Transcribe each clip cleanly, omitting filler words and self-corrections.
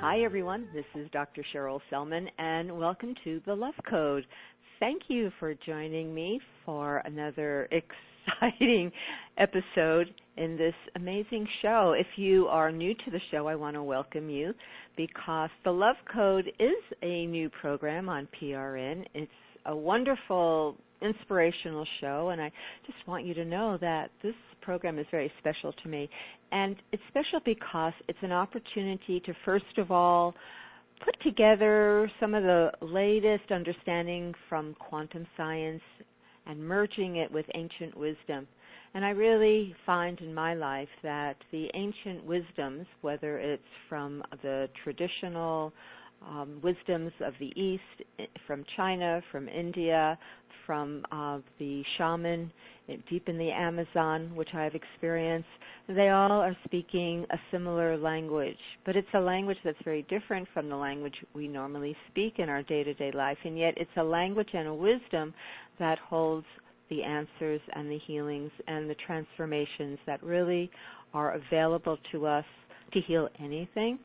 Hi, everyone. This is Dr. Cheryl Selman, and welcome to the Love Code. Thank you for joining me for another exciting episode in this amazing show. If you are new to the show, I want to welcome you because the Love Code is a new program on PRN. It's a wonderful, inspirational show, and I just want you to know that this program is very special to me. And it's special because it's an opportunity to, first of all, put together some of the latest understanding from quantum science and merging it with ancient wisdom. And I really find in my life that the ancient wisdoms, whether it's from the traditional wisdoms of the East, from China, from India, from the shaman deep in the Amazon, which I've experienced, they all are speaking a similar language. But it's a language that's very different from the language we normally speak in our day-to-day life, and yet it's a language and a wisdom that holds the answers and the healings and the transformations that really are available to us to heal anything.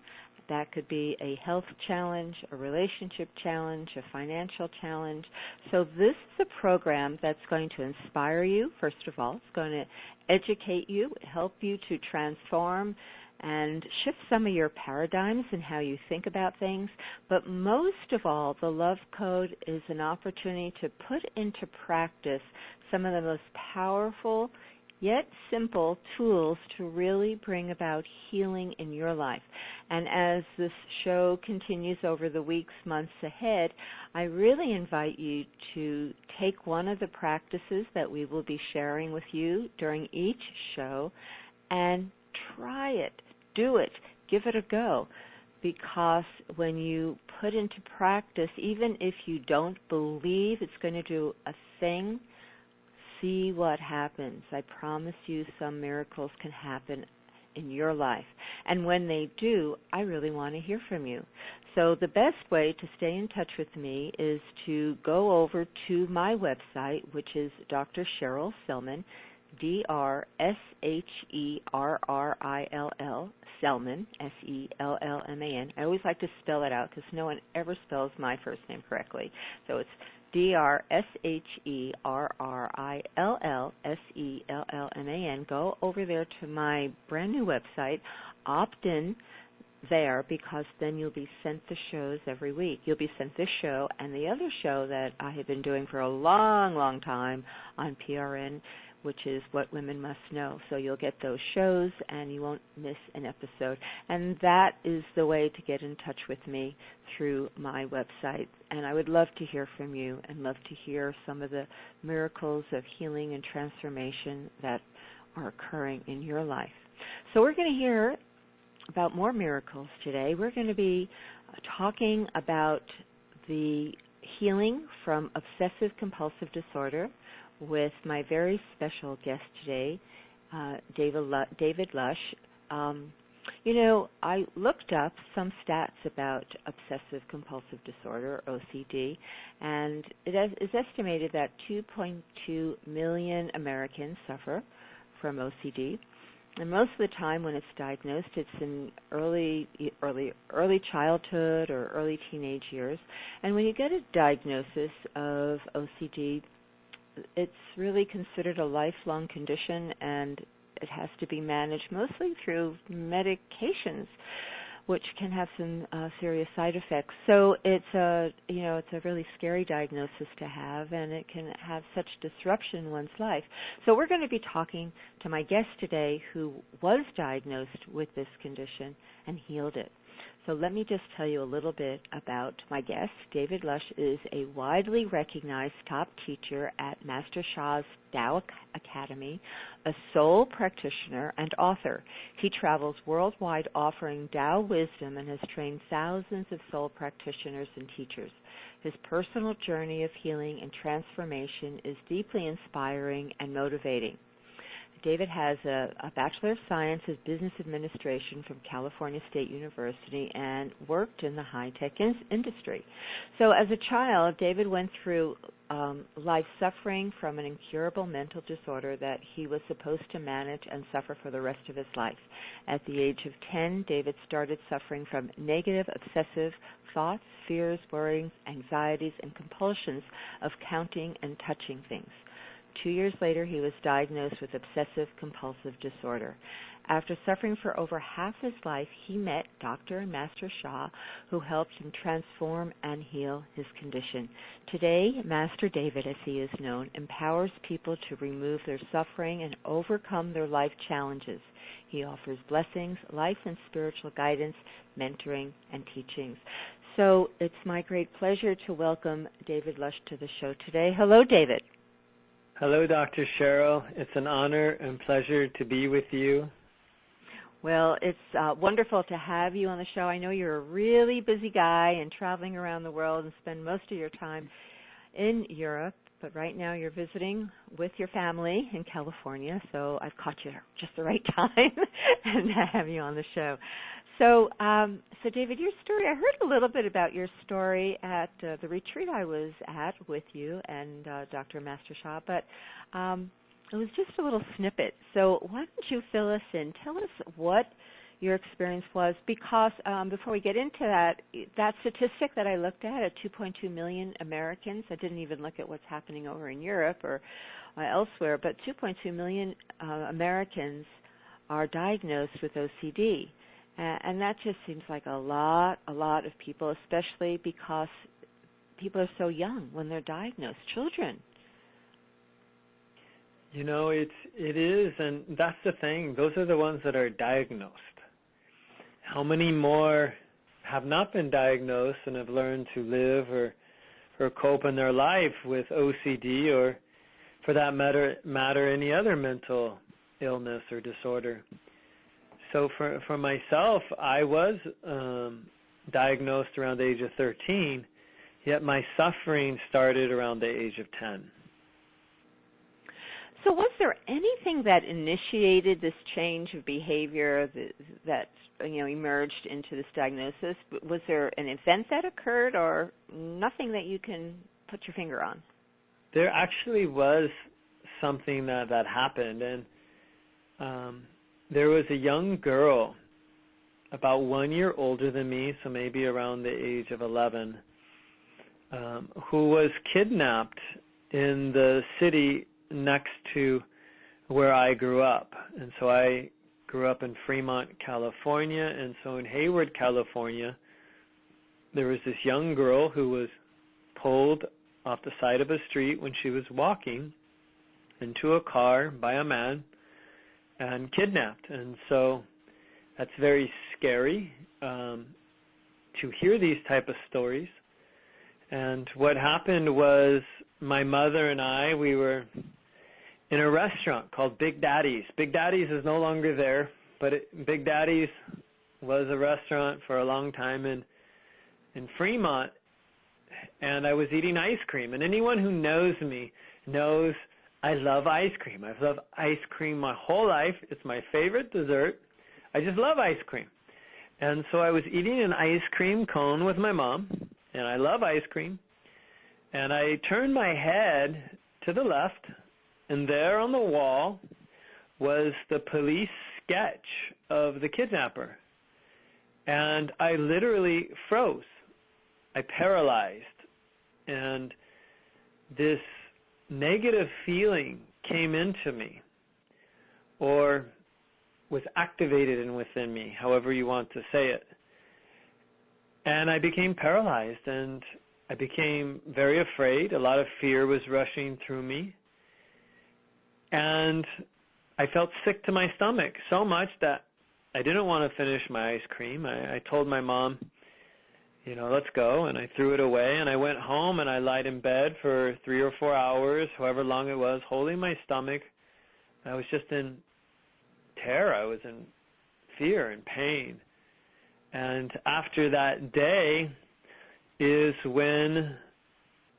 That could be a health challenge, a relationship challenge, a financial challenge. So this is a program that's going to inspire you, first of all. It's going to educate you, help you to transform and shift some of your paradigms and how you think about things. But most of all, the Love Code is an opportunity to put into practice some of the most powerful yet simple tools to really bring about healing in your life. And as this show continues over the weeks, months ahead, I really invite you to take one of the practices that we will be sharing with you during each show and try it, do it, give it a go. Because when you put into practice, even if you don't believe it's going to do a thing, see what happens. I promise you some miracles can happen in your life. And when they do, I really want to hear from you. So the best way to stay in touch with me is to go over to my website, which is Dr. Cheryl Selman, DrSherrill, Selman, Sellman. I always like to spell it out because no one ever spells my first name correctly. So it's DrSherrill. Go over there to my brand new website, opt in there, because then you'll be sent the shows every week. You'll be sent this show and the other show that I have been doing for a long, long time on PRN, which is What Women Must Know. So you'll get those shows and you won't miss an episode. And that is the way to get in touch with me, through my website. And I would love to hear from you and love to hear some of the miracles of healing and transformation that are occurring in your life. So we're going to hear about more miracles today. We're going to be talking about the healing from obsessive compulsive disorder with my very special guest today, David Lusch. I looked up some stats about obsessive compulsive disorder, OCD, and it is estimated that 2.2 million Americans suffer from OCD. And most of the time when it's diagnosed, it's in early childhood or early teenage years. And when you get a diagnosis of OCD, it's really considered a lifelong condition, and it has to be managed mostly through medications, which can have some serious side effects. So it's a really scary diagnosis to have, and it can have such disruption in one's life. So we're going to be talking to my guest today who was diagnosed with this condition and healed it. So let me just tell you a little bit about my guest. David Lusch is a widely recognized top teacher at Master Sha's Tao Academy, a soul practitioner and author. He travels worldwide offering Tao wisdom and has trained thousands of soul practitioners and teachers. His personal journey of healing and transformation is deeply inspiring and motivating. David has a Bachelor of Science in Business Administration from California State University and worked in the high-tech industry. So as a child, David went through life suffering from an incurable mental disorder that he was supposed to manage and suffer for the rest of his life. At the age of 10, David started suffering from negative, obsessive thoughts, fears, worries, anxieties, and compulsions of counting and touching things. 2 years later, he was diagnosed with obsessive compulsive disorder. After suffering for over half his life, he met Dr. and Master Sha, who helped him transform and heal his condition. Today, Master David, as he is known, empowers people to remove their suffering and overcome their life challenges. He offers blessings, life and spiritual guidance, mentoring, and teachings. So it's my great pleasure to welcome David Lusch to the show today. Hello, David. Hello, Dr. Cheryl. It's an honor and pleasure to be with you. Well, it's wonderful to have you on the show. I know you're a really busy guy and traveling around the world and spend most of your time in Europe, but right now you're visiting with your family in California, so I've caught you at just the right time and to have you on the show. So, David, your story, I heard a little bit about your story at the retreat I was at with you and Dr. Master Sha, but it was just a little snippet. So why don't you fill us in? Tell us what your experience was, because before we get into that statistic that I looked at 2.2 million Americans, I didn't even look at what's happening over in Europe or elsewhere, but 2.2 million Americans are diagnosed with OCD. And that just seems like a lot of people, especially because people are so young when they're diagnosed, children. You know, it is, and that's the thing. Those are the ones that are diagnosed. How many more have not been diagnosed and have learned to live or cope in their life with OCD or, for that matter, any other mental illness or disorder? So for myself, I was diagnosed around the age of 13, yet my suffering started around the age of 10. So was there anything that initiated this change of behavior that emerged into this diagnosis? Was there an event that occurred or nothing that you can put your finger on? There actually was something that happened, and there was a young girl about 1 year older than me, so maybe around the age of 11, who was kidnapped in the city next to where I grew up. And so I grew up in Fremont, California, and so in Hayward, California, there was this young girl who was pulled off the side of a street when she was walking into a car by a man and kidnapped. And so that's very scary to hear these type of stories. And what happened was my mother and I, we were in a restaurant called Big Daddy's. Big Daddy's is no longer there, but Big Daddy's was a restaurant for a long time in Fremont. And I was eating ice cream. And anyone who knows me knows I love ice cream. I've loved ice cream my whole life. It's my favorite dessert. I just love ice cream. And so I was eating an ice cream cone with my mom, and I love ice cream. And I turned my head to the left, and there on the wall was the police sketch of the kidnapper. And I literally froze. I paralyzed. And this negative feeling came into me, or was activated in within me, however you want to say it. And I became paralyzed, and I became very afraid. A lot of fear was rushing through me. And I felt sick to my stomach so much that I didn't want to finish my ice cream. I told my mom, let's go, and I threw it away, and I went home, and I lied in bed for 3 or 4 hours, however long it was, holding my stomach. I was just in terror. I was in fear and pain. And after that day is when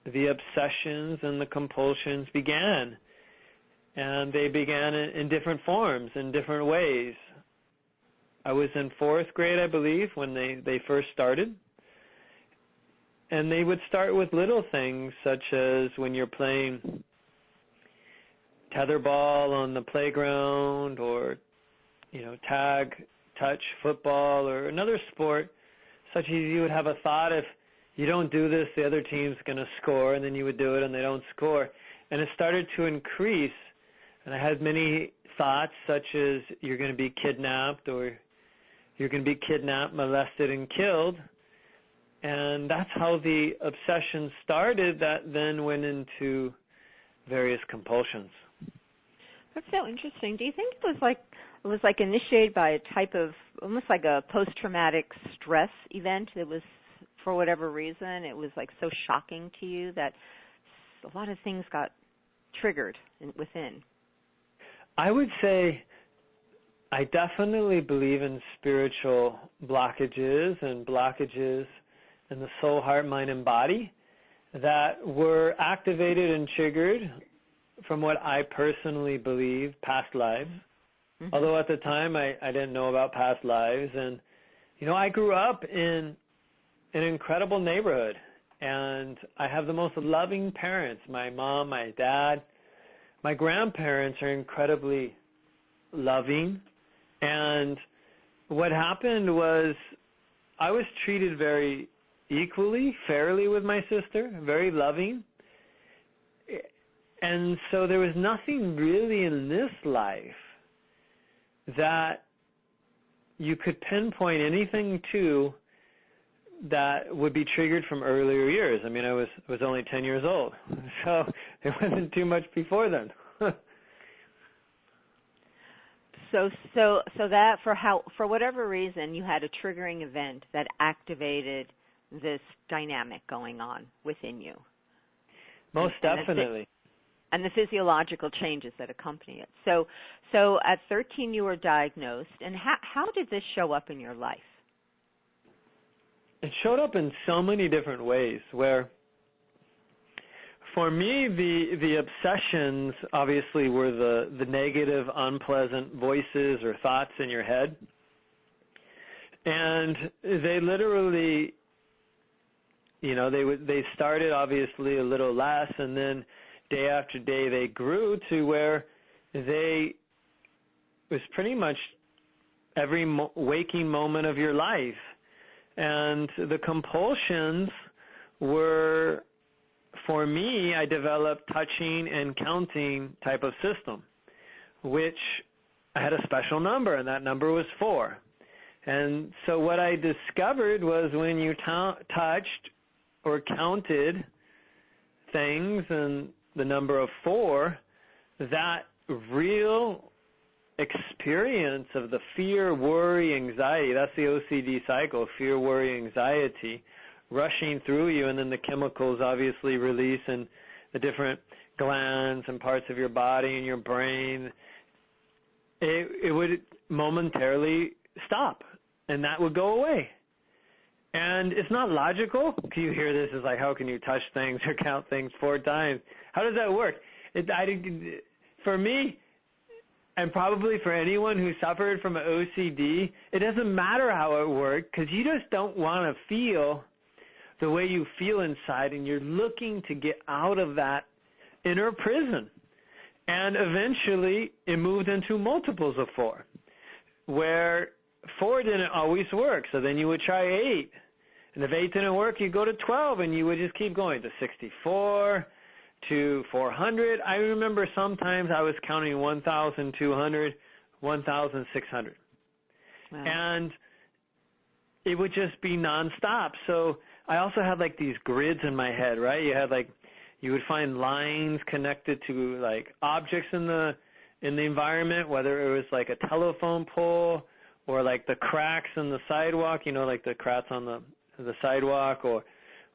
the obsessions and the compulsions began. and they began in different forms, in different ways. I was in 4th grade, I believe, when they first started. And they would start with little things, such as when you're playing tetherball on the playground, or, tag, touch, football, or another sport, such as you would have a thought, if you don't do this, the other team's going to score, and then you would do it and they don't score. And it started to increase, and I had many thoughts, such as you're going to be kidnapped, or you're going to be kidnapped, molested, and killed. And that's how the obsession started, that then went into various compulsions. That's so interesting. Do you think it was like initiated by a type of, almost like a post-traumatic stress event? It was, for whatever reason, it was like so shocking to you that a lot of things got triggered within. I would say I definitely believe in spiritual blockages in the soul, heart, mind, and body that were activated and triggered from what I personally believe, past lives. Mm-hmm. Although at the time I didn't know about past lives. And, I grew up in an incredible neighborhood, and I have the most loving parents, my mom, my dad. My grandparents are incredibly loving. And what happened was I was treated very equally, fairly with my sister, very loving. And so there was nothing really in this life that you could pinpoint anything to that would be triggered from earlier years. I mean, I was only 10 years old, so it wasn't too much before then. So that for whatever reason you had a triggering event that activated this dynamic going on within you. Most definitely. And the physiological changes that accompany it. So at 13 you were diagnosed, and how did this show up in your life? It showed up in so many different ways, where for me the obsessions obviously were the negative, unpleasant voices or thoughts in your head. And they literally, they started obviously a little less, and then day after day they grew to where it was pretty much every waking moment of your life. And the compulsions were, for me, I developed touching and counting type of system, which I had a special number, and that number was 4. And so what I discovered was when you touched or counted things and the number of 4, that real experience of the fear, worry, anxiety, that's the OCD cycle, fear, worry, anxiety, rushing through you, and then the chemicals obviously release in the different glands and parts of your body and your brain, it would momentarily stop, and that would go away. And it's not logical. You hear this as like, how can you touch things or count things 4 times? How does that work? For me, and probably for anyone who suffered from OCD, it doesn't matter how it worked, because you just don't want to feel the way you feel inside, and you're looking to get out of that inner prison. And eventually, it moved into multiples of 4, where 4 didn't always work, so then you would try 8. And if 8 didn't work, you go to 12, and you would just keep going to 64, to 400. I remember sometimes I was counting 1,200, 1,600. Wow. And it would just be nonstop. So I also had like these grids in my head, right? You would find lines connected to like objects in the environment, whether it was like a telephone pole or like the cracks in the sidewalk, like the cracks on the sidewalk,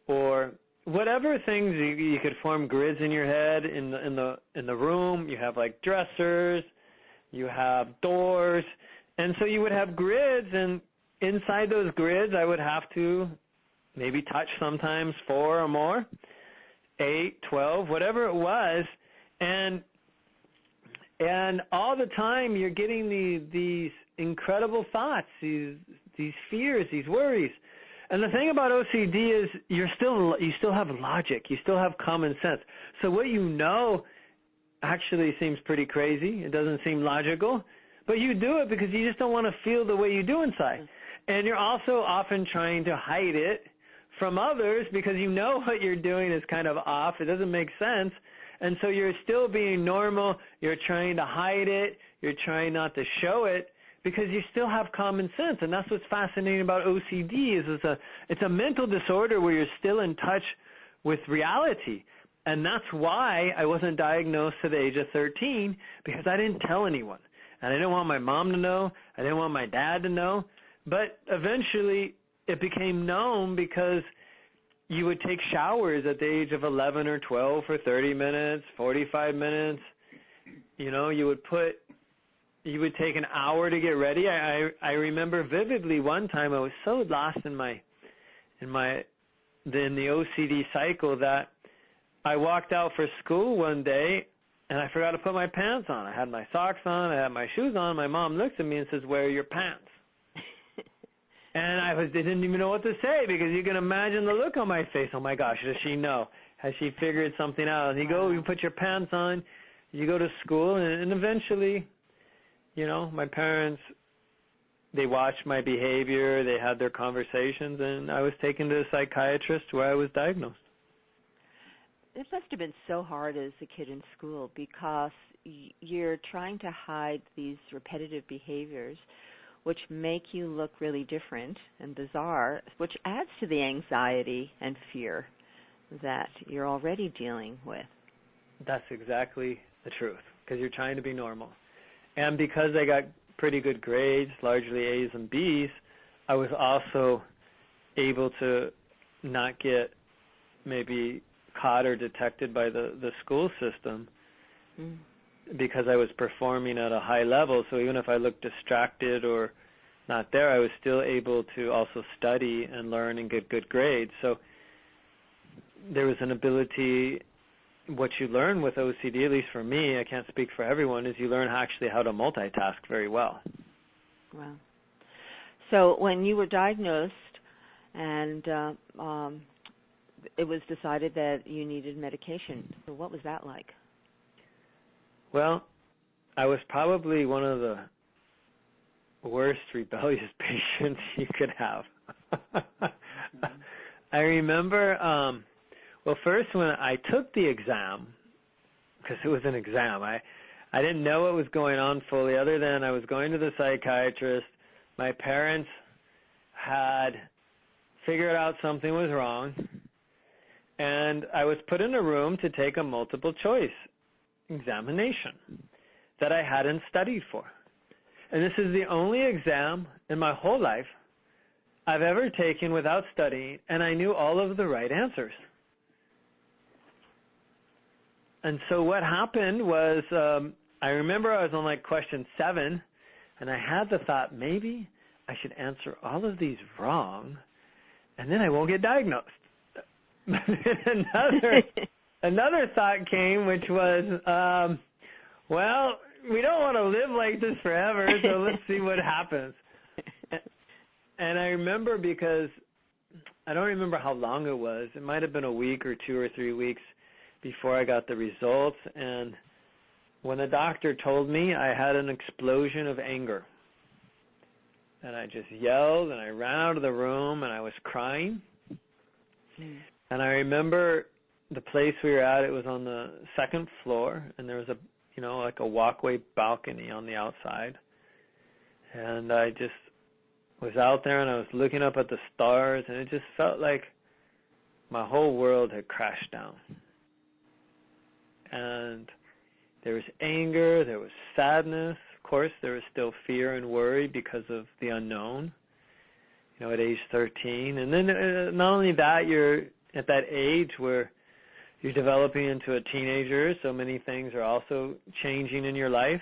or whatever things you could form grids in your head in the room. You have like dressers, you have doors, and so you would have grids, and inside those grids I would have to maybe touch sometimes 4 or more, 8, 12, whatever it was. And And all the time you're getting these incredible thoughts, these fears, these worries. And the thing about OCD is you still have logic, you still have common sense. So what you know actually seems pretty crazy. It doesn't seem logical, but you do it because you just don't want to feel the way you do inside. And you're also often trying to hide it from others because you know what you're doing is kind of off. It doesn't make sense. And so you're still being normal. You're trying to hide it. You're trying not to show it because you still have common sense. And that's what's fascinating about OCD is it's a mental disorder where you're still in touch with reality. And that's why I wasn't diagnosed at the age of 13, because I didn't tell anyone. And I didn't want my mom to know. I didn't want my dad to know. But eventually it became known because you would take showers at the age of 11 or 12 for 30 minutes, 45 minutes. You know, you would take an hour to get ready. I remember vividly one time I was so lost in the OCD cycle that I walked out for school one day and I forgot to put my pants on. I had my socks on, I had my shoes on. My mom looks at me and says, "Where are your pants?" And I didn't even know what to say because you can imagine the look on my face. Oh my gosh, does she know? Has she figured something out? And you put your pants on, you go to school, and eventually, you know, my parents, they watched my behavior, they had their conversations, and I was taken to a psychiatrist where I was diagnosed. It must have been so hard as a kid in school because you're trying to hide these repetitive behaviors which make you look really different and bizarre, which adds to the anxiety and fear that you're already dealing with. That's exactly the truth, because you're trying to be normal. And because I got pretty good grades, largely A's and B's, I was also able to not get maybe caught or detected by the school system because I was performing at a high level. So even if I looked distracted or not there, I was still able to also study and learn and get good grades. So there was an ability. What you learn with OCD, at least for me, I can't speak for everyone, is you learn actually how to multitask very well. Wow. So when you were diagnosed and it was decided that you needed medication, so what was that like? Well, I was probably one of the worst rebellious patients you could have. I remember, well, first when I took the exam, because it was an exam, I didn't know what was going on fully other than I was going to the psychiatrist. My parents had figured out something was wrong, and I was put in a room to take a multiple choice examination that I hadn't studied for. And this is the only exam in my whole life I've ever taken without studying, and I knew all of the right answers. And so what happened was, I remember I was on like question 7, and I had the thought, maybe I should answer all of these wrong, and then I won't get diagnosed. Another thought came, which was, well, we don't want to live like this forever, so let's see what happens. And I remember, because I don't remember how long it was. It might have been a week or 2 or 3 weeks before I got the results. And when the doctor told me, I had an explosion of anger. And I just yelled, and I ran out of the room, and I was crying. And I remember the place we were at, it was on the 2nd floor, and there was like a walkway balcony on the outside. And I just was out there, and I was looking up at the stars, and it just felt like my whole world had crashed down. And there was anger, there was sadness. Of course, there was still fear and worry because of the unknown, at age 13. And then not only that, you're at that age where you're developing into a teenager, so many things are also changing in your life.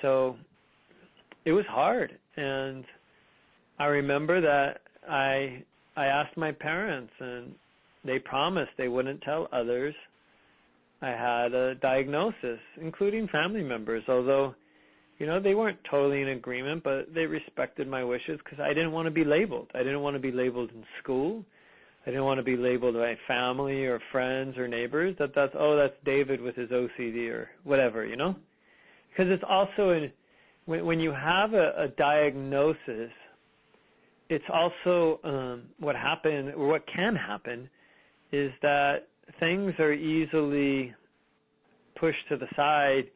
So it was hard. And I remember that I asked my parents, and they promised they wouldn't tell others I had a diagnosis, including family members, although, they weren't totally in agreement, but they respected my wishes because I didn't want to be labeled. I didn't want to be labeled in school. I didn't want to be labeled by family or friends or neighbors that's David with his OCD or whatever, Because it's also when you have a diagnosis, it's also what can happen is that things are easily pushed to the side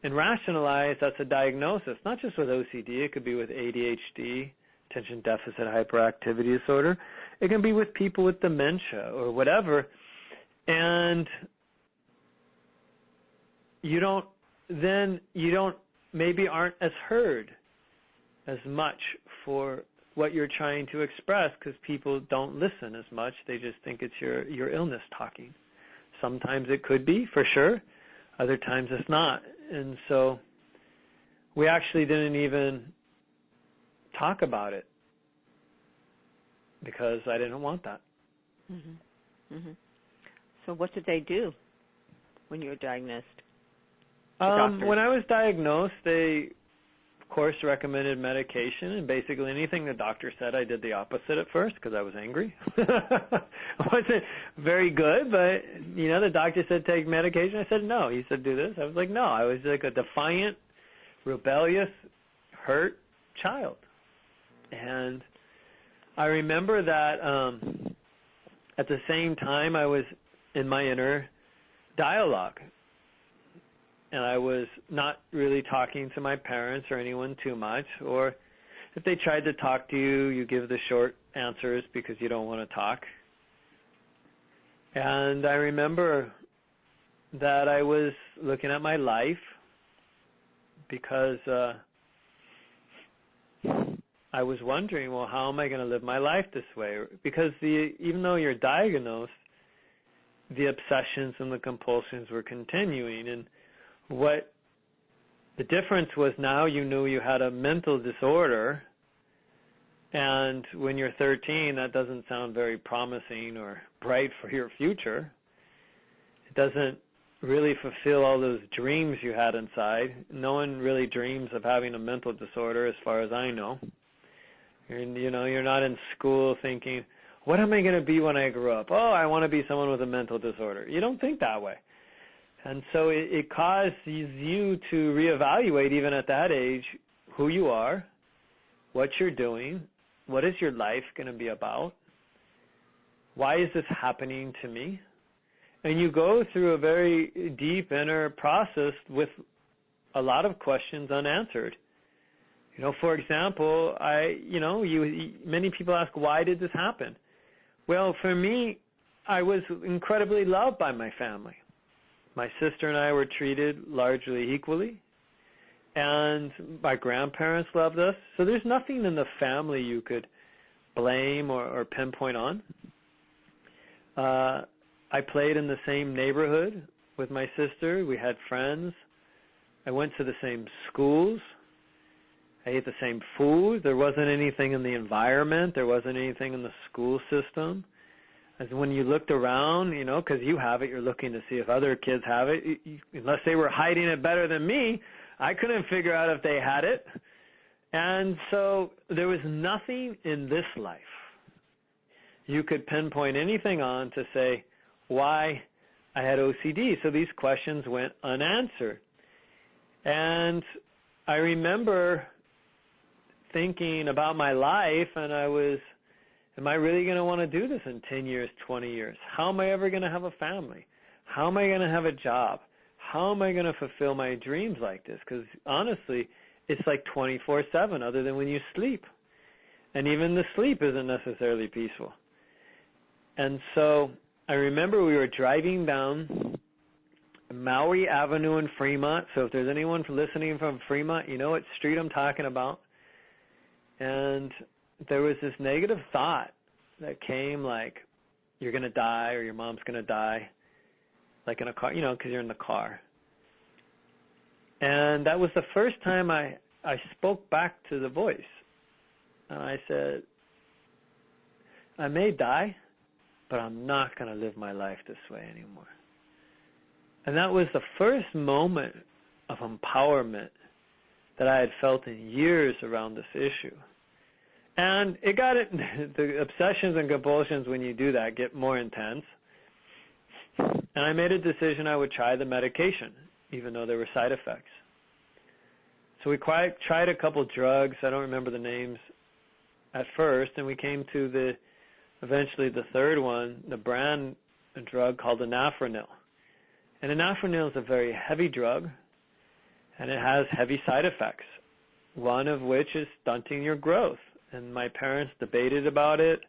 and rationalized. That's a diagnosis, not just with OCD. It could be with ADHD, attention deficit hyperactivity disorder. It can be with people with dementia or whatever. And you don't maybe aren't as heard as much for what you're trying to express because people don't listen as much. They just think it's your illness talking. Sometimes it could be, for sure. Other times it's not. And so we actually didn't even talk about it because I didn't want that. Mm-hmm. Mm-hmm. So what did they do when you were diagnosed? When I was diagnosed, they, of course, recommended medication, and basically anything the doctor said, I did the opposite at first because I was angry. I wasn't very good, but, the doctor said take medication. I said no. He said do this. I was like no. I was like a defiant, rebellious, hurt child. And I remember that at the same time I was in my inner dialogue. And I was not really talking to my parents or anyone too much. Or if they tried to talk to you, you give the short answers because you don't want to talk. And I remember that I was looking at my life because I was wondering, well, how am I going to live my life this way? Because even though you're diagnosed, the obsessions and the compulsions were continuing. And what the difference was, now you knew you had a mental disorder, and when you're 13, that doesn't sound very promising or bright for your future. It doesn't really fulfill all those dreams you had inside. No one really dreams of having a mental disorder as far as I know. And, you're not in school thinking, what am I going to be when I grow up? Oh, I want to be someone with a mental disorder. You don't think that way. And so it causes you to reevaluate, even at that age, who you are, what you're doing, what is your life going to be about, why is this happening to me? And you go through a very deep inner process with a lot of questions unanswered. For example, many people ask, why did this happen? Well, for me, I was incredibly loved by my family. My sister and I were treated largely equally, and my grandparents loved us. So there's nothing in the family you could blame or pinpoint on. I played in the same neighborhood with my sister. We had friends. I went to the same schools. I ate the same food. There wasn't anything in the environment. There wasn't anything in the school system. As when you looked around, because you have it, you're looking to see if other kids have it. Unless they were hiding it better than me, I couldn't figure out if they had it. And so there was nothing in this life you could pinpoint anything on to say why I had OCD. So these questions went unanswered. And I remember thinking about my life, and I was, am I really going to want to do this in 10 years, 20 years? How am I ever going to have a family? How am I going to have a job? How am I going to fulfill my dreams like this? Because honestly, it's like 24/7 other than when you sleep. And even the sleep isn't necessarily peaceful. And so I remember we were driving down Maury Avenue in Fremont. So if there's anyone listening from Fremont, you know what street I'm talking about. And there was this negative thought that came like, you're going to die or your mom's going to die, like in a car, because you're in the car. And that was the first time I spoke back to the voice. And I said, I may die, but I'm not going to live my life this way anymore. And that was the first moment of empowerment that I had felt in years around this issue. And it got it, the obsessions and compulsions when you do that get more intense. And I made a decision I would try the medication, even though there were side effects. So we tried a couple drugs, I don't remember the names at first, and we came to eventually the third one, the brand drug called anafranil. And anafranil is a very heavy drug, and it has heavy side effects, one of which is stunting your growth. And my parents debated about it.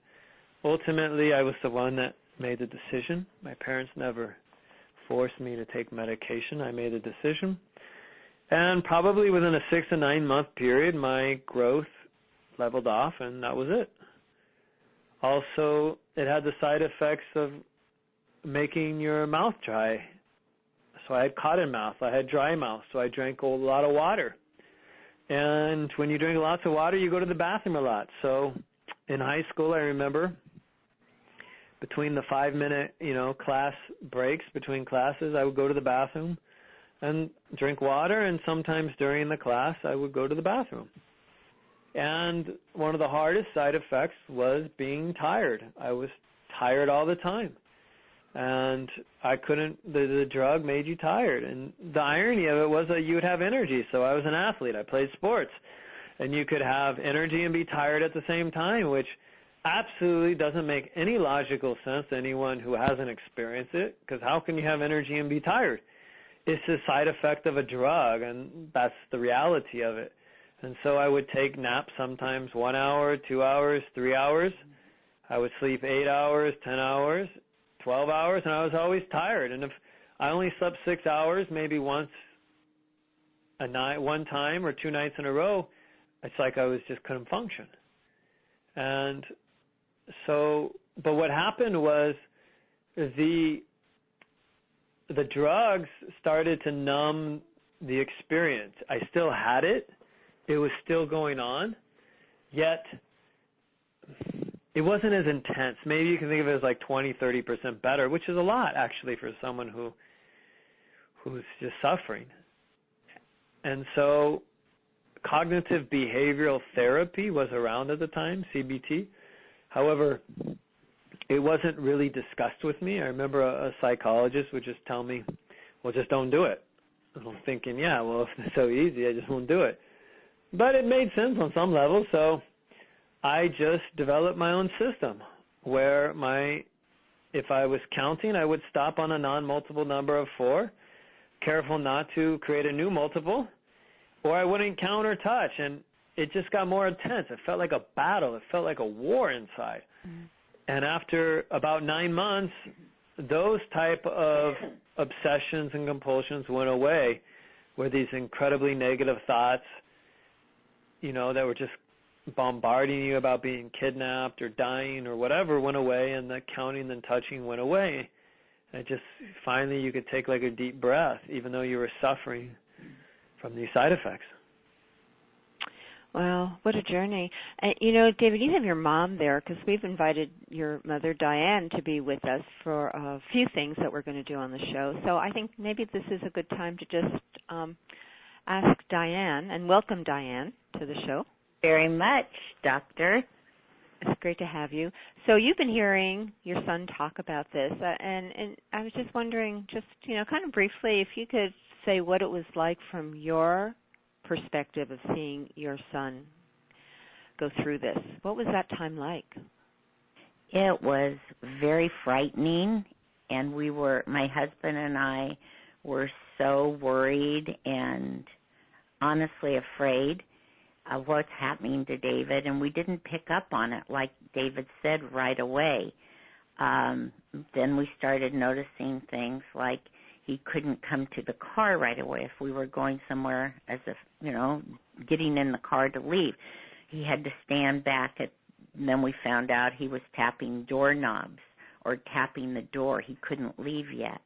Ultimately, I was the one that made the decision. My parents never forced me to take medication. I made a decision. And probably within a 6 to 9 month period, my growth leveled off, and that was it. Also, it had the side effects of making your mouth dry. So I had cotton mouth, I had dry mouth, so I drank a lot of water. And when you drink lots of water, you go to the bathroom a lot. So in high school, I remember between the 5-minute, class breaks between classes, I would go to the bathroom and drink water, and sometimes during the class, I would go to the bathroom. And one of the hardest side effects was being tired. I was tired all the time. And I couldn't, the drug made you tired. And the irony of it was that you would have energy. So I was an athlete. I played sports. And you could have energy and be tired at the same time, which absolutely doesn't make any logical sense to anyone who hasn't experienced it. Because how can you have energy and be tired? It's a side effect of a drug, and that's the reality of it. And so I would take naps sometimes 1 hour, 2 hours, 3 hours. I would sleep 8 hours, 10 hours, 12 hours, and I was always tired. And if I only slept 6 hours, maybe once a night, one time or 2 nights in a row, it's like I just couldn't function. And so, but what happened was the drugs started to numb the experience. I still had it. It was still going on, yet it wasn't as intense. Maybe you can think of it as like 20-30% better, which is a lot actually for someone who's just suffering. And so cognitive behavioral therapy was around at the time, CBT. However, it wasn't really discussed with me. I remember a psychologist would just tell me, well, just don't do it. And I'm thinking, yeah, well, if it's so easy, I just won't do it. But it made sense on some level, so I just developed my own system where if I was counting, I would stop on a non-multiple number of 4, careful not to create a new multiple, or I wouldn't count or touch, and it just got more intense. It felt like a battle. It felt like a war inside. Mm-hmm. And after about 9 months, those type of obsessions and compulsions went away, where these incredibly negative thoughts, that were just bombarding you about being kidnapped or dying or whatever went away, and the counting and touching went away. And just finally you could take like a deep breath, even though you were suffering from these side effects. Well, what a journey. And, David, you have your mom there because we've invited your mother, Diane, to be with us for a few things that we're going to do on the show. So I think maybe this is a good time to just ask Diane and welcome Diane to the show. Very much, Doctor. It's great to have you. So you've been hearing your son talk about this, and I was just wondering, kind of briefly, if you could say what it was like from your perspective of seeing your son go through this. What was that time like? It was very frightening, and my husband and I were so worried and honestly afraid of what's happening to David, and we didn't pick up on it, like David said, right away. Then we started noticing things like he couldn't come to the car right away if we were going somewhere, as if, getting in the car to leave. He had to stand back and then we found out he was tapping doorknobs or tapping the door. He couldn't leave yet.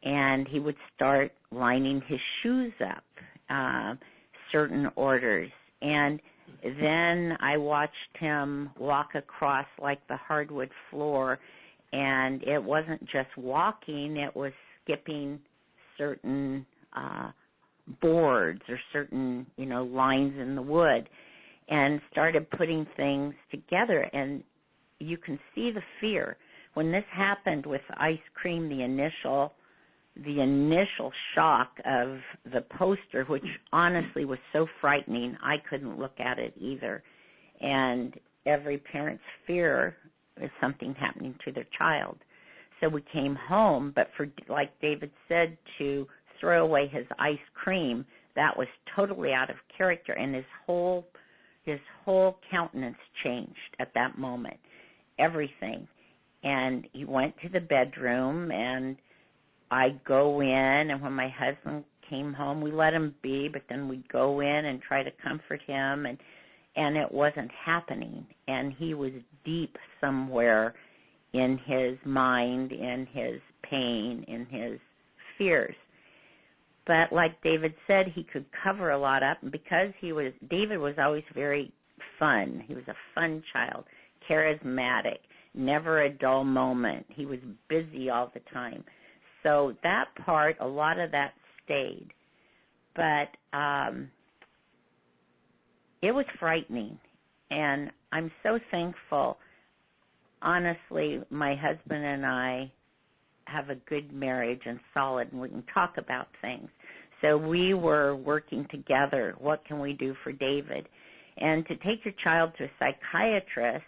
And he would start lining his shoes up, certain orders. And then I watched him walk across like the hardwood floor, and it wasn't just walking, it was skipping certain boards or certain, lines in the wood, and started putting things together. And you can see the fear. When this happened with ice cream, the initial shock of the poster, which honestly was so frightening, I couldn't look at it either. And every parent's fear is something happening to their child. So we came home, but like David said, to throw away his ice cream, that was totally out of character, and his whole countenance changed at that moment, everything. And he went to the bedroom, and I'd go in, and when my husband came home, we let him be, but then we'd go in and try to comfort him, and it wasn't happening. And he was deep somewhere in his mind, in his pain, in his fears. But like David said, he could cover a lot up, and because David was always very fun. He was a fun child, charismatic, never a dull moment. He was busy all the time. So that part, a lot of that stayed. But it was frightening, and I'm so thankful. Honestly, my husband and I have a good marriage and solid, and we can talk about things. So we were working together. What can we do for David? And to take your child to a psychiatrist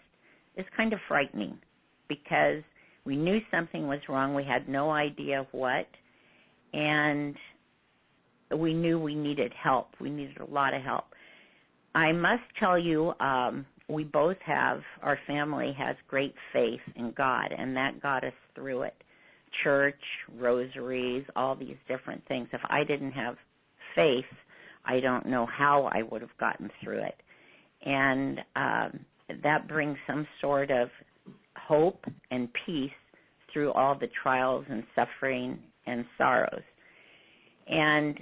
is kind of frightening because we knew something was wrong. We had no idea what, and we knew we needed help. We needed a lot of help. I must tell you, we both our family has great faith in God, and that got us through it. Church, rosaries, all these different things. If I didn't have faith, I don't know how I would have gotten through it. And that brings some sort of hope and peace through all the trials and suffering and sorrows. And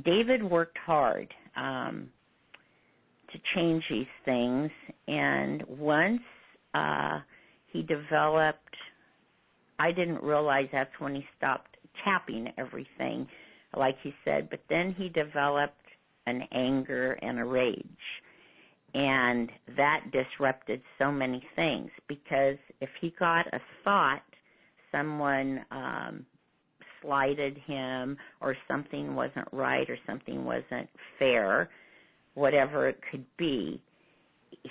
David worked hard to change these things, and once he developed, I didn't realize that's when he stopped tapping everything, like he said, but then he developed an anger and a rage, and that disrupted so many things, because if he got a thought, someone slighted him, or something wasn't right, or something wasn't fair, whatever it could be,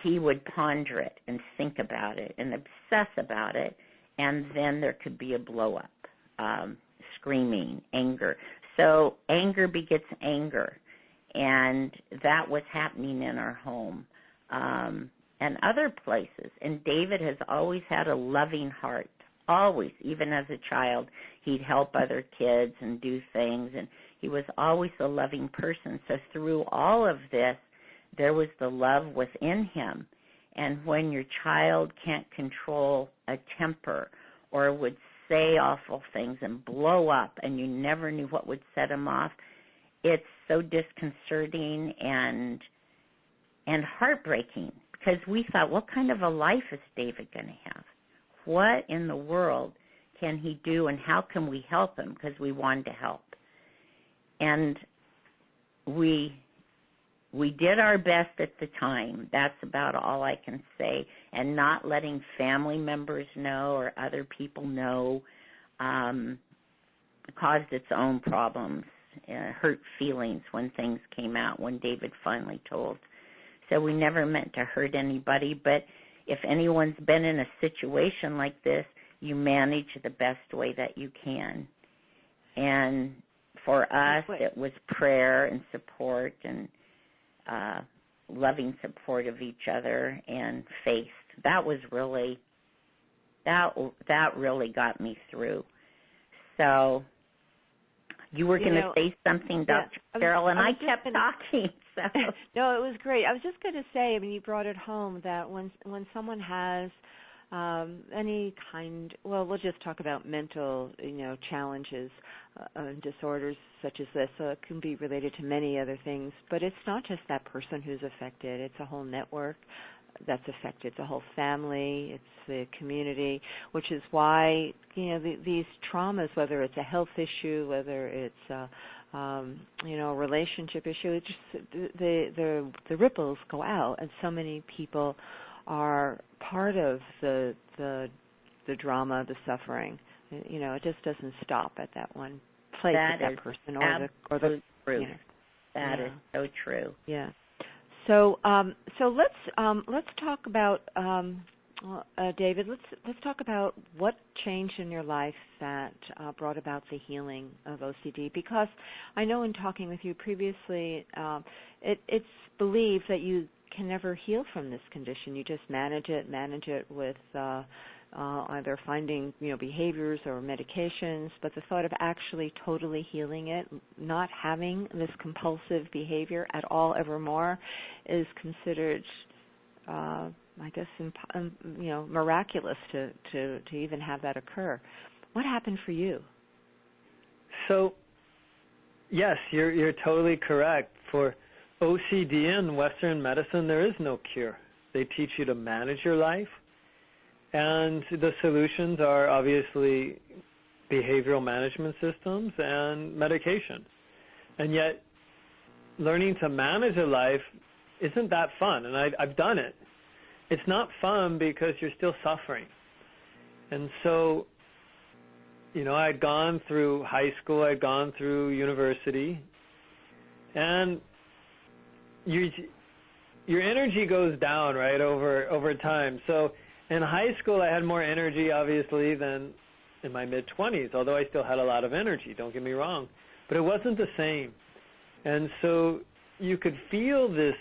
he would ponder it and think about it and obsess about it, and then there could be a blow-up, screaming, anger. So anger begets anger, and that was happening in our home and other places. And David has always had a loving heart, always, even as a child. He'd help other kids and do things, and he was always a loving person. So through all of this, there was the love within him. And when your child can't control a temper or would say awful things and blow up and you never knew what would set him off, it's so disconcerting and heartbreaking, because we thought, what kind of a life is David going to have? What in the world can he do, and how can we help him? Because we wanted to help. And we did our best at the time. That's about all I can say. And not letting family members know or other people know caused its own problems, hurt feelings when things came out, when David finally told. So we never meant to hurt anybody, but if anyone's been in a situation like this, you manage the best way that you can. And for us, it was prayer and support and loving support of each other and faith. That was really, that really got me through. So you were going to say something, Dr. Cheryl, and I kept talking. So. No, it was great. I was just going to say, I mean, you brought it home that when someone has any kind, well, we'll just talk about mental, challenges, disorders such as this. So it can be related to many other things, but it's not just that person who's affected. It's a whole network that's affected. It's the whole family, it's the community, which is why these traumas, whether it's a health issue, whether it's a relationship issue, it just the ripples go out, and so many people are part of the drama, the suffering. It just doesn't stop at that one place with that person or the truth. That is so true. Yeah. So let's talk about David. Let's talk about what changed in your life that brought about the healing of OCD. Because I know in talking with you previously, it's believed that you can never heal from this condition. You just manage it with either finding behaviors or medications, but the thought of actually totally healing it, not having this compulsive behavior at all evermore, is considered I guess miraculous to even have that occur. What happened for you? So yes, you're totally correct. For OCD in Western medicine, there is no cure. They teach you to manage your life. And the solutions are obviously behavioral management systems and medication. And yet, learning to manage a life isn't that fun. And I've done it. It's not fun because you're still suffering. And so, I'd gone through high school, I'd gone through university, and your energy goes down, right, over time. So in high school, I had more energy, obviously, than in my mid-20s, although I still had a lot of energy, don't get me wrong. But it wasn't the same. And so you could feel this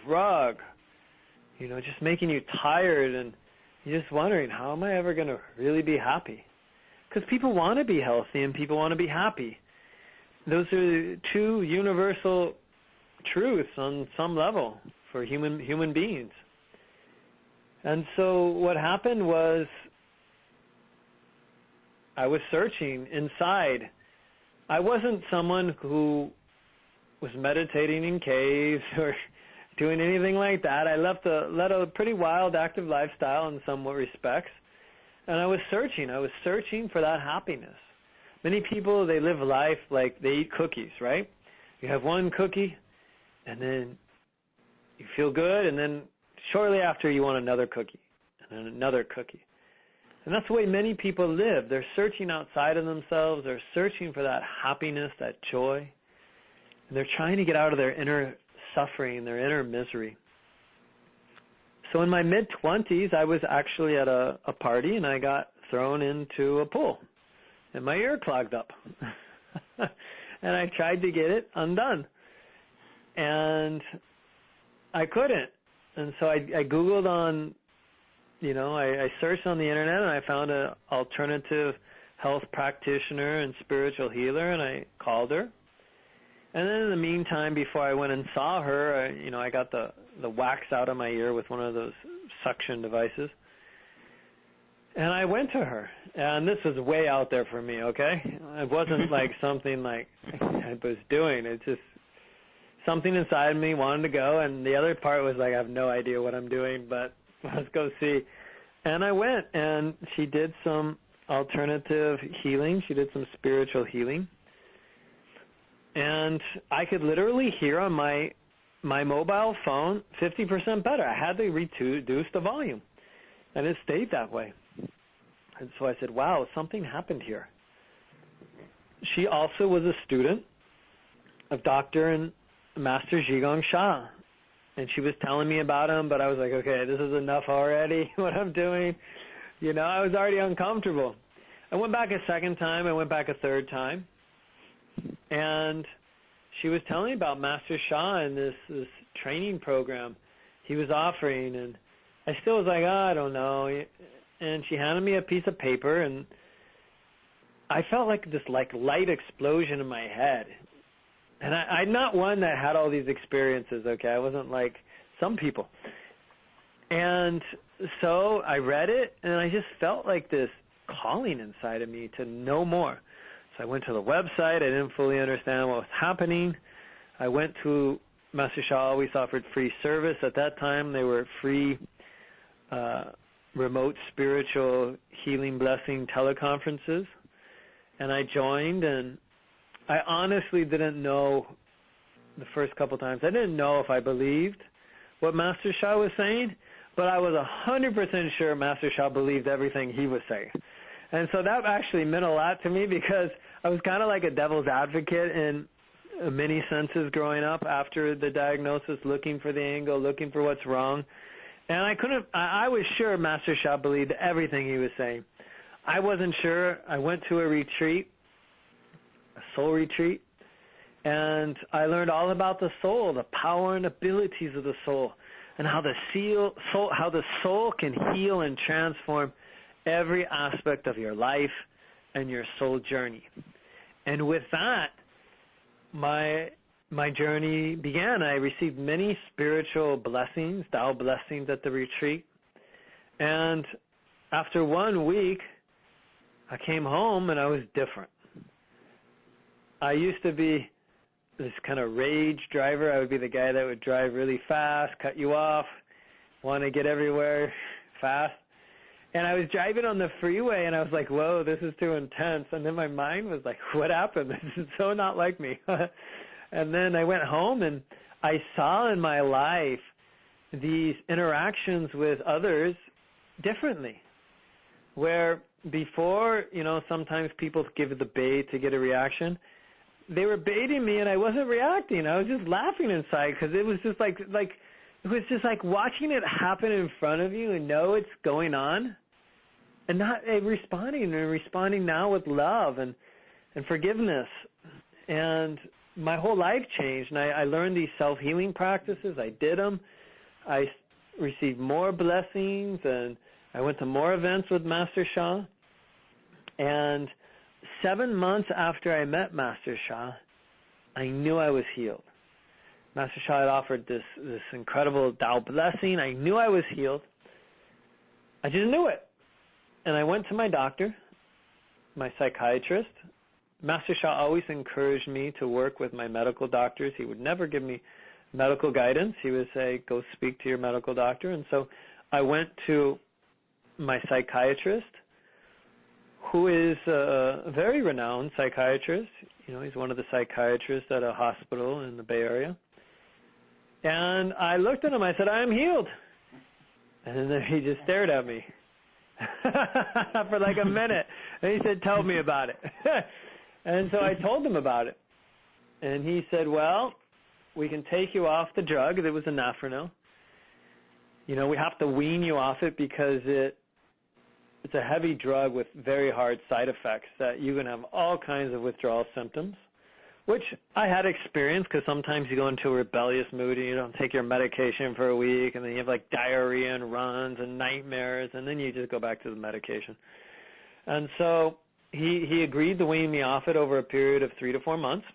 drug, just making you tired, and you're just wondering, how am I ever going to really be happy? Because people want to be healthy and people want to be happy. Those are two universal truths on some level for human beings. And so what happened was I was searching inside. I wasn't someone who was meditating in caves or doing anything like that. I led a pretty wild, active lifestyle in some respects. And I was searching for that happiness. Many people, they live life like they eat cookies, right? You have one cookie, and then you feel good, and then shortly after you want another cookie, and then another cookie. And that's the way many people live. They're searching outside of themselves. They're searching for that happiness, that joy. And they're trying to get out of their inner suffering, their inner misery. So in my mid-20s, I was actually at a party, and I got thrown into a pool, and my ear clogged up. And I tried to get it undone, and I couldn't. And so I Googled on, I searched on the internet, and I found an alternative health practitioner and spiritual healer, and I called her. And then in the meantime, before I went and saw her, I got the wax out of my ear with one of those suction devices. And I went to her. And this was way out there for me, okay? It wasn't like something like I was doing. It's just something inside me wanted to go. And the other part was like, I have no idea what I'm doing, but let's go see. And I went, and she did some alternative healing. She did some spiritual healing. And I could literally hear on my mobile phone 50% better. I had to reduce the volume, and it stayed that way. And so I said, wow, something happened here. She also was a student of Dr. and Master Sha, and she was telling me about him, but I was like, okay, this is enough already, what I'm doing. I was already uncomfortable. I went back a second time. I went back a third time. And she was telling me about Master Sha and this training program he was offering, and I still was like, I don't know. And she handed me a piece of paper, and I felt like this light explosion in my head. And I'm not one that had all these experiences, okay? I wasn't like some people. And so I read it, and I just felt like this calling inside of me to know more. So I went to the website. I didn't fully understand what was happening. I went to Master Sha always offered free service. At that time, they were free remote spiritual healing blessing teleconferences, and I joined, and I honestly didn't know the first couple times. I didn't know if I believed what Master Sha was saying, but I was 100% sure Master Sha believed everything he was saying. And so that actually meant a lot to me, because I was kind of like a devil's advocate in many senses growing up after the diagnosis, looking for the angle, looking for what's wrong. And I was sure Master Sha believed everything he was saying. I wasn't sure. I went to a retreat, a soul retreat, and I learned all about the soul, the power and abilities of the soul, and how the soul can heal and transform every aspect of your life and your soul journey. And with that, my journey began. I received many spiritual blessings, Tao blessings at the retreat. And after 1 week, I came home and I was different. I used to be this kind of rage driver. I would be the guy that would drive really fast, cut you off, want to get everywhere fast. And I was driving on the freeway, and I was like, whoa, this is too intense. And then my mind was like, what happened? This is so not like me. And then I went home, and I saw in my life these interactions with others differently, where before, sometimes people give the bait to get a reaction. They were baiting me, and I wasn't reacting. I was just laughing inside, because it was just like it was just like watching it happen in front of you and know it's going on, and not responding now with love and forgiveness. And my whole life changed, and I learned these self-healing practices. I did them. I received more blessings, and I went to more events with Master Sha. And 7 months after I met Master Sha, I knew I was healed. Master Sha had offered this incredible Tao blessing. I knew I was healed. I just knew it. And I went to my doctor, my psychiatrist. Master Sha always encouraged me to work with my medical doctors. He would never give me medical guidance. He would say, go speak to your medical doctor. And so I went to my psychiatrist, who is a very renowned psychiatrist. He's one of the psychiatrists at a hospital in the Bay Area. And I looked at him. I said, I am healed. And then he just stared at me for like a minute. And he said, tell me about it. And so I told him about it. And he said, well, we can take you off the drug. It was a Nafrenil. We have to wean you off it, because it's a heavy drug with very hard side effects that you can have all kinds of withdrawal symptoms, which I had experienced, because sometimes you go into a rebellious mood and you don't take your medication for a week, and then you have like diarrhea and runs and nightmares, and then you just go back to the medication. And so he agreed to wean me off it over a period of 3 to 4 months.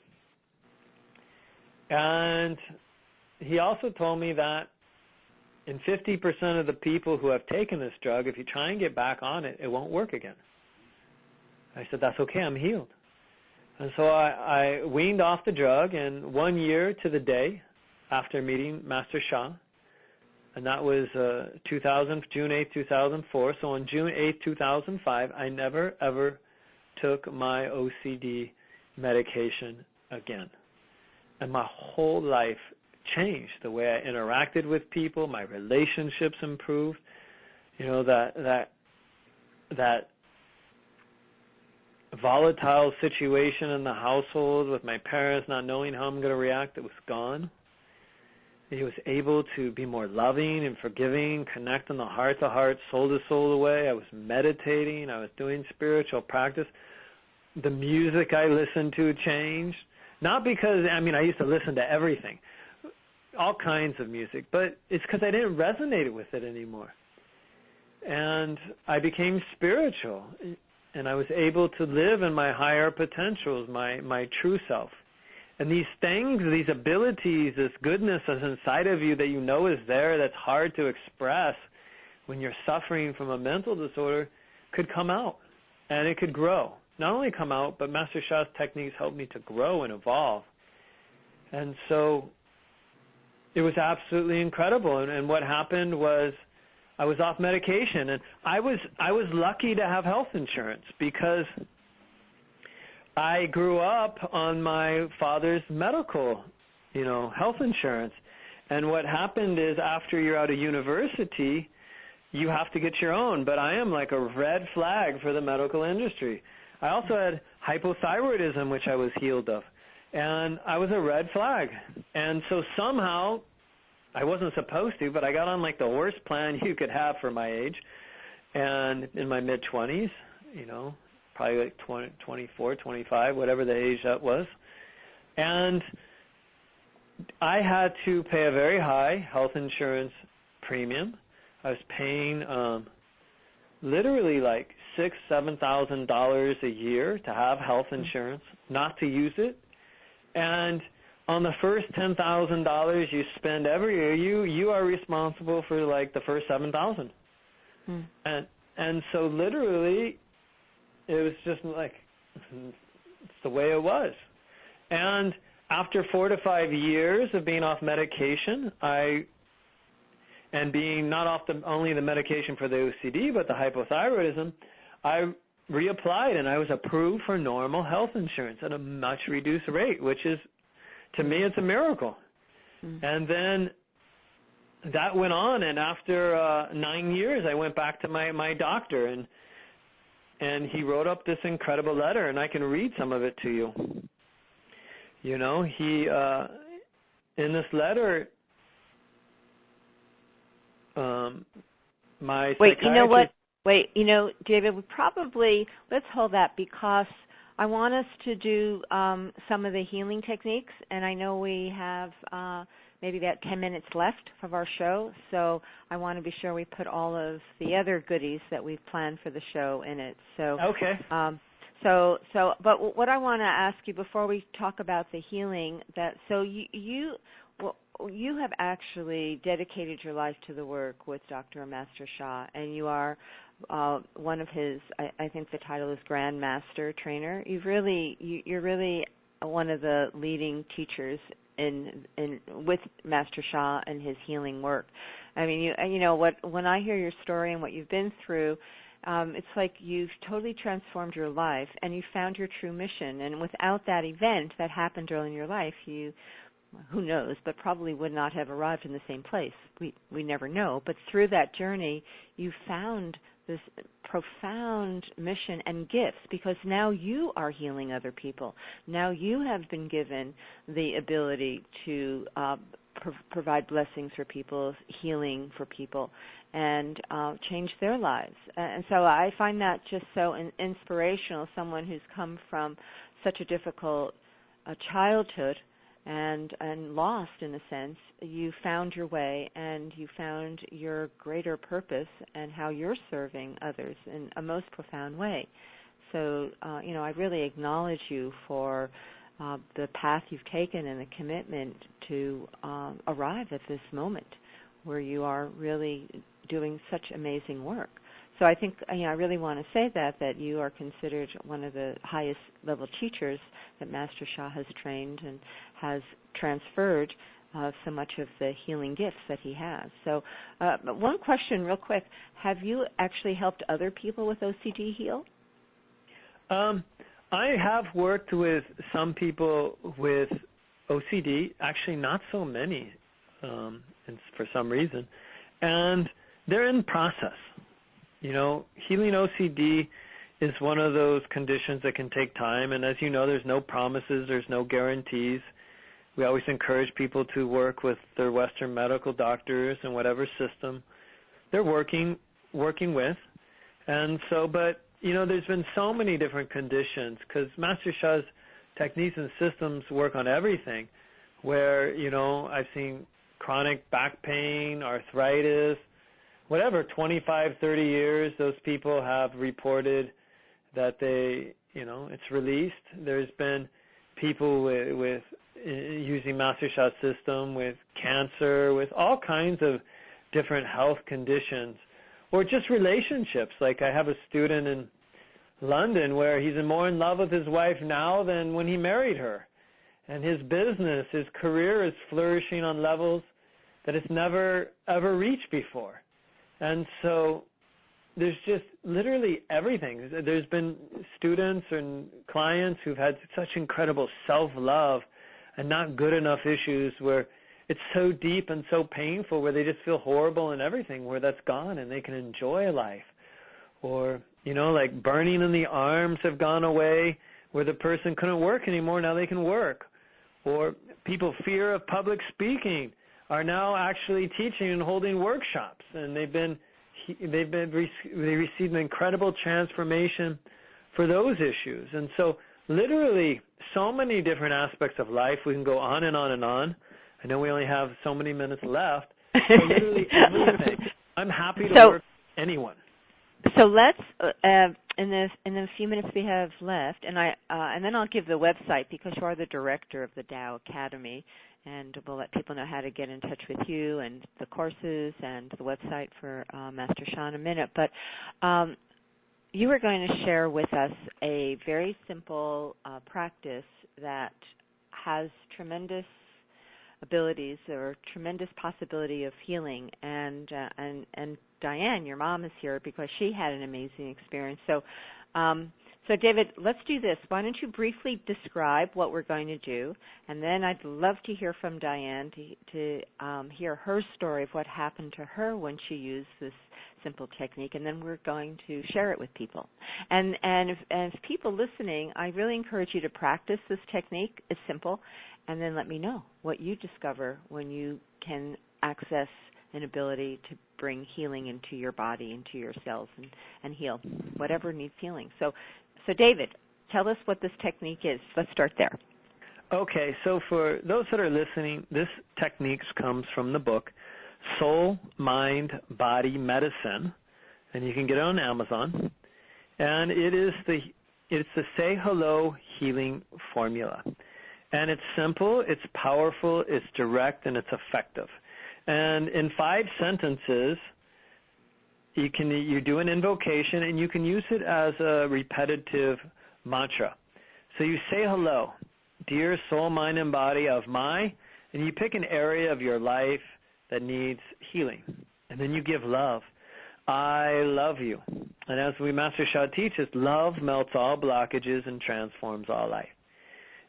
And he also told me that in 50% of the people who have taken this drug, if you try and get back on it, it won't work again. I said, that's okay, I'm healed. And so I weaned off the drug, and 1 year to the day after meeting Master Sha, and that was June 8, 2004. So on June 8, 2005, I never, ever took my OCD medication again. And my whole life changed. The way I interacted with people, my relationships improved. That volatile situation in the household with my parents not knowing how I'm going to react, it was gone. He was able to be more loving and forgiving, connect in the heart-to-heart, soul-to-soul way. I was meditating. I was doing spiritual practice. The music I listened to changed. Not because, I used to listen to everything, all kinds of music, but it's because I didn't resonate with it anymore. And I became spiritual, and I was able to live in my higher potentials, my true self. And these things, these abilities, this goodness that's inside of you that you know is there, that's hard to express when you're suffering from a mental disorder, could come out, and it could grow. Not only come out, but Master Sha's techniques helped me to grow and evolve. And so it was absolutely incredible. And what happened was I was off medication, and I was lucky to have health insurance because I grew up on my father's medical, health insurance. And what happened is after you're out of university, you have to get your own. But I am like a red flag for the medical industry. I also had hypothyroidism, which I was healed of. And I was a red flag. And so somehow, I wasn't supposed to, but I got on like the worst plan you could have for my age. And in my mid-20s, probably like 24, 25, whatever the age that was. And I had to pay a very high health insurance premium. I was paying literally like $6,000-$7,000 a year to have health insurance, not to use it. And on the first $10,000 you spend every year, you are responsible for like the first $7,000. And so literally, it was just like it's the way it was. And after 4 to 5 years of being off medication, and being not off only the medication for the OCD, but the hypothyroidism, I reapplied and I was approved for normal health insurance at a much reduced rate, which is, to me, it's a miracle. And then that went on, and after 9 years, I went back to my doctor, and he wrote up this incredible letter, and I can read some of it to you. He, in this letter, my Wait, psychiatrist... you know what? Wait, David, let's hold that, because I want us to do some of the healing techniques, and I know we have maybe about 10 minutes left of our show, so I want to be sure we put all of the other goodies that we've planned for the show in it. So okay. But what I want to ask you before we talk about the healing, you have actually dedicated your life to the work with Dr. Master Sha, and you are one of his, I think the title is Grand Master Trainer. You're really one of the leading teachers with Master Sha and his healing work. I mean, when I hear your story and what you've been through, it's like you've totally transformed your life and you found your true mission. And without that event that happened early in your life, you, who knows, but probably would not have arrived in the same place. We never know. But through that journey, you found this profound mission and gifts, because now you are healing other people. Now you have been given the ability to provide blessings for people, healing for people, and change their lives. And so I find that just so inspirational, someone who's come from such a difficult childhood and lost, in a sense. You found your way, and you found your greater purpose and how you're serving others in a most profound way. So, I really acknowledge you for the path you've taken and the commitment to arrive at this moment where you are really doing such amazing work. So I think, I really want to say that you are considered one of the highest level teachers that Master Sha has trained and has transferred so much of the healing gifts that he has. So one question real quick, have you actually helped other people with OCD heal? I have worked with some people with OCD, actually not so many for some reason, and they're in process. Healing OCD is one of those conditions that can take time, and as you know, there's no promises, there's no guarantees. We always encourage people to work with their Western medical doctors and whatever system they're working with. And so, but, there's been so many different conditions, because Master Sha's techniques and systems work on everything, where, I've seen chronic back pain, arthritis, whatever, 25, 30 years, those people have reported that it's released. There's been people with using Master Sha's system with cancer, with all kinds of different health conditions, or just relationships. Like I have a student in London where he's more in love with his wife now than when he married her. And his business, his career is flourishing on levels that it's never, ever reached before. And so there's just literally everything. There's been students and clients who've had such incredible self-love and not good enough issues where it's so deep and so painful, where they just feel horrible and everything, where that's gone and they can enjoy life. Or, like burning in the arms have gone away, where the person couldn't work anymore, now they can work. Or people fear of public speaking are now actually teaching and holding workshops, and they received an incredible transformation for those issues. And so literally so many different aspects of life. We can go on and on and on. I know we only have so many minutes left. So literally everything. I'm happy to work with anyone. So let's in the few minutes we have left, and then I'll give the website, because you are the director of the Tao Academy, and we'll let people know how to get in touch with you and the courses and the website for Master Sha in a minute. But you were going to share with us a very simple practice that has tremendous abilities or tremendous possibility of healing, and Diane, your mom, is here because she had an amazing experience. So David, let's do this. Why don't you briefly describe what we're going to do, and then I'd love to hear from Diane to hear her story of what happened to her when she used this simple technique, and then we're going to share it with people. And if people listening, I really encourage you to practice this technique. It's simple, and then let me know what you discover when you can access an ability to bring healing into your body, into your cells, and heal whatever needs healing. So David, tell us what this technique is. Let's start there. Okay, so for those that are listening, this technique comes from the book Soul, Mind, Body Medicine, and you can get it on Amazon. And it's the Say Hello Healing Formula. And it's simple, it's powerful, it's direct, and it's effective. And in 5 sentences, you do an invocation, and you can use it as a repetitive mantra. So you say hello, dear soul, mind, and body of my, and you pick an area of your life that needs healing. And then you give love. I love you. And as Master Sha teaches, love melts all blockages and transforms all life.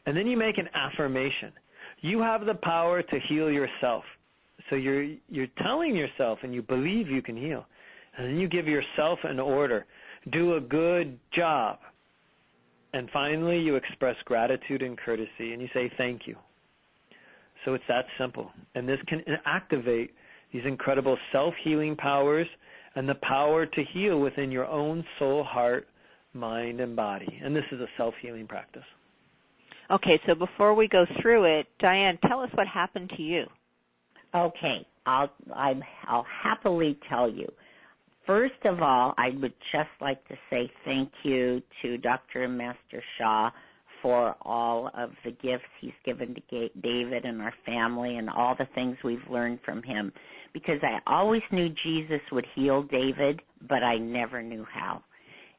And then you make an affirmation. You have the power to heal yourself. So you're telling yourself, and you believe you can heal. And then you give yourself an order. Do a good job. And finally, you express gratitude and courtesy, and you say thank you. So it's that simple. And this can activate these incredible self-healing powers and the power to heal within your own soul, heart, mind, and body. And this is a self-healing practice. Okay, so before we go through it, Diane, tell us what happened to you. Okay, I'll happily tell you. First of all, I would just like to say thank you to Dr. and Master Sha for all of the gifts he's given to David and our family and all the things we've learned from him, because I always knew Jesus would heal David, but I never knew how.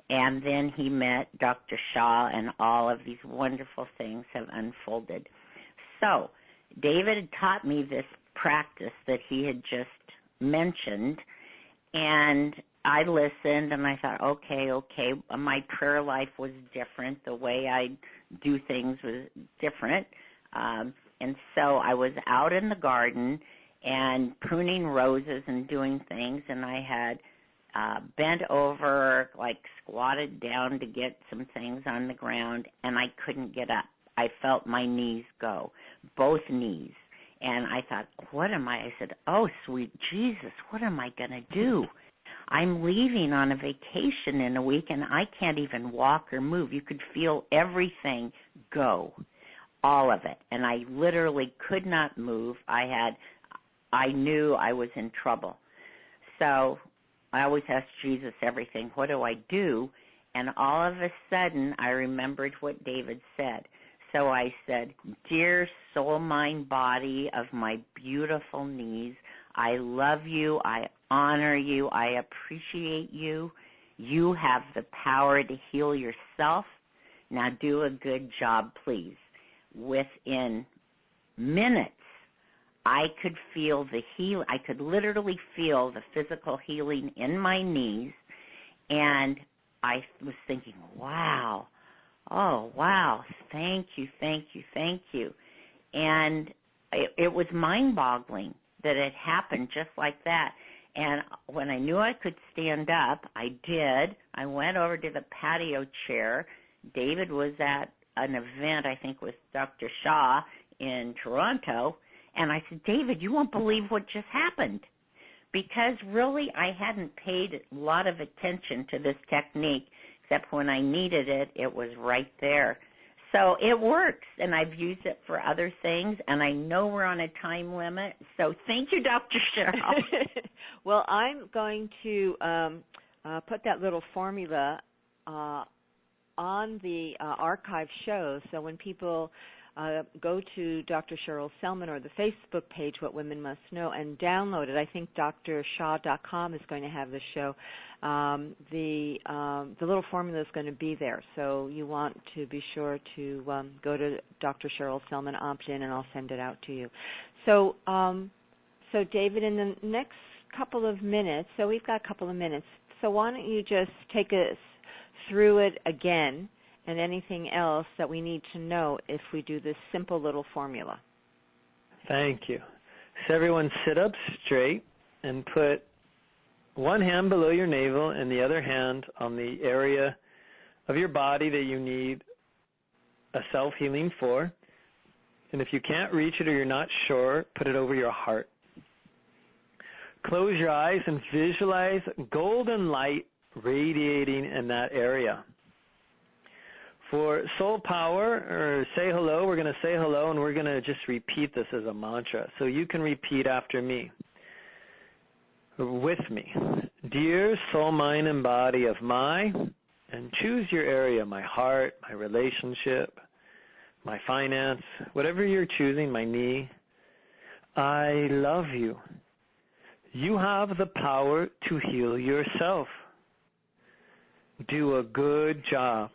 And then he met Dr. Sha, and all of these wonderful things have unfolded. So David had taught me this practice that he had just mentioned, and I listened, and I thought, okay, my prayer life was different. The way I do things was different. And so I was out in the garden and pruning roses and doing things, and I had bent over, like squatted down to get some things on the ground, and I couldn't get up. I felt my knees go, both knees. And I thought, what am I? I said, oh, sweet Jesus, what am I going to do? I'm leaving on a vacation in a week, and I can't even walk or move. You could feel everything go, all of it. And I literally could not move. I knew I was in trouble. So I always ask Jesus everything, what do I do? And all of a sudden, I remembered what David said. So I said, dear soul, mind, body of my beautiful knees, I love you, I honor you, I appreciate you. You have the power to heal yourself. Now do a good job, please. Within minutes, I could feel the heal. I could literally feel the physical healing in my knees, and I was thinking, wow, oh, wow, thank you, thank you, thank you. And it was mind-boggling that it happened just like that. And when I knew I could stand up, I did. I went over to the patio chair. David was at an event, I think, with Dr. Sha in Toronto. And I said, David, you won't believe what just happened. Because really I hadn't paid a lot of attention to this technique, except when I needed it, it was right there. So it works, and I've used it for other things, and I know we're on a time limit. So thank you, Dr. Cheryl. Well, I'm going to put that little formula on the archive show, so when people go to Dr. Cheryl Selman or the Facebook page, What Women Must Know, and download it. I think drsha.com is going to have the show. The little formula is going to be there, so you want to be sure to go to Dr. Cheryl Selman, opt in, and I'll send it out to you. So, so David, in the next couple of minutes, so we've got a couple of minutes, so why don't you just take us through it again, and anything else that we need to know if we do this simple little formula. Thank you. So everyone sit up straight and put one hand below your navel and the other hand on the area of your body that you need a self-healing for. And if you can't reach it or you're not sure, put it over your heart. Close your eyes and visualize golden light radiating in that area. For soul power, or say hello, we're going to say hello, and we're going to just repeat this as a mantra. So you can repeat after me, with me. Dear soul, mind, and body of my, and choose your area, my heart, my relationship, my finance, whatever you're choosing, my knee. I love you. You have the power to heal yourself. Do a good job.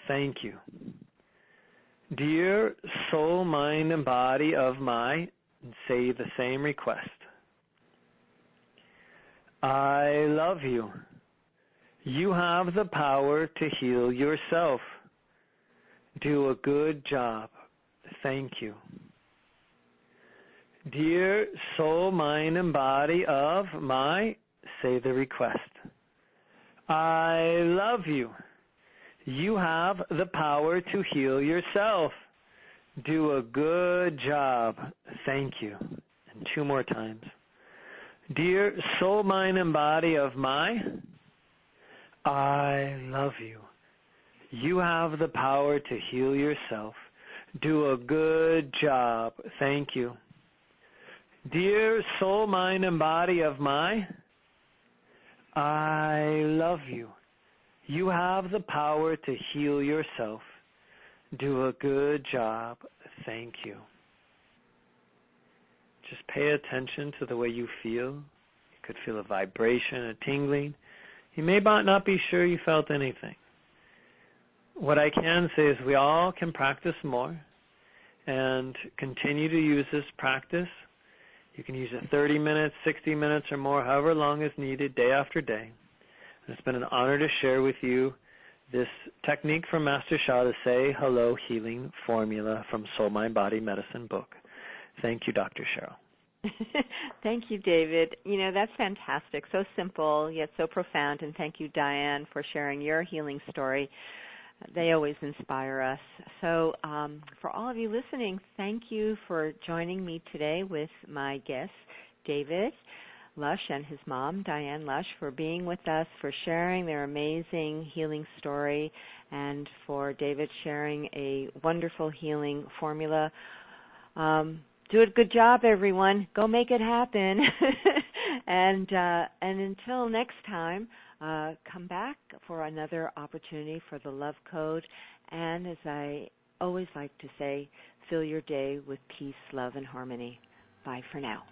Thank you. Dear soul, mind, and body of my, and say the same request. I love you. You have the power to heal yourself. Do a good job. Thank you. Dear soul, mind, and body of my, say the request. I love you. You have the power to heal yourself. Do a good job. Thank you. And two more times. Dear soul, mind, and body of my, I love you. You have the power to heal yourself. Do a good job. Thank you. Dear soul, mind, and body of my, I love you. You have the power to heal yourself. Do a good job. Thank you. Just pay attention to the way you feel. You could feel a vibration, a tingling. You may not be sure you felt anything. What I can say is we all can practice more and continue to use this practice. You can use it 30 minutes, 60 minutes, or more, however long is needed, day after day. And it's been an honor to share with you this technique from Master Sha, the Say Hello Healing Formula from Soul, Mind, Body Medicine book. Thank you, Dr. Cheryl. Thank you, David. You know, that's fantastic. So simple, yet so profound. And thank you, Diane, for sharing your healing story. They always inspire us. So for all of you listening, thank you for joining me today with my guests, David Lusch and his mom, Diane Lusch, for being with us, for sharing their amazing healing story, and for David sharing a wonderful healing formula. Do a good job, everyone. Go make it happen. And until next time, come back for another opportunity for the Love Code. And as I always like to say, fill your day with peace, love, and harmony. Bye for now.